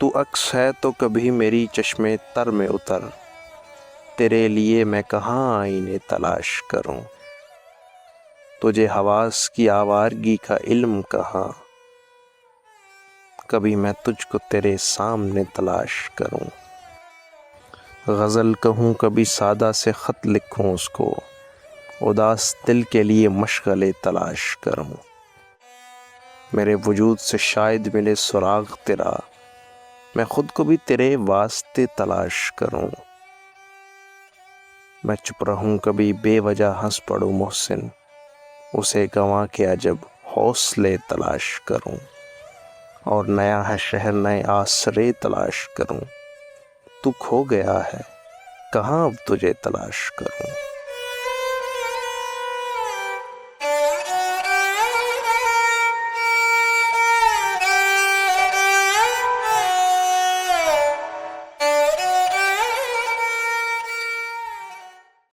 تو عکس ہے تو کبھی میری چشمے تر میں اتر، تیرے لیے میں کہاں آئینے تلاش کروں، تجھے حواس کی آوارگی کا علم کہاں، کبھی میں تجھ کو تیرے سامنے تلاش کروں۔ غزل کہوں کبھی سادہ سے خط لکھوں اس کو، اداس دل کے لیے مشغلے تلاش کروں۔ میرے وجود سے شاید ملے سراغ تیرا، میں خود کو بھی تیرے واسطے تلاش کروں۔ میں چپ رہوں کبھی بے وجہ ہنس پڑوں محسن، اسے گنوا کے عجب حوصلے تلاش کروں۔ اور نیا ہے شہر نئے آسرے تلاش کروں، تو کھو گیا ہے کہاں اب تجھے تلاش کروں۔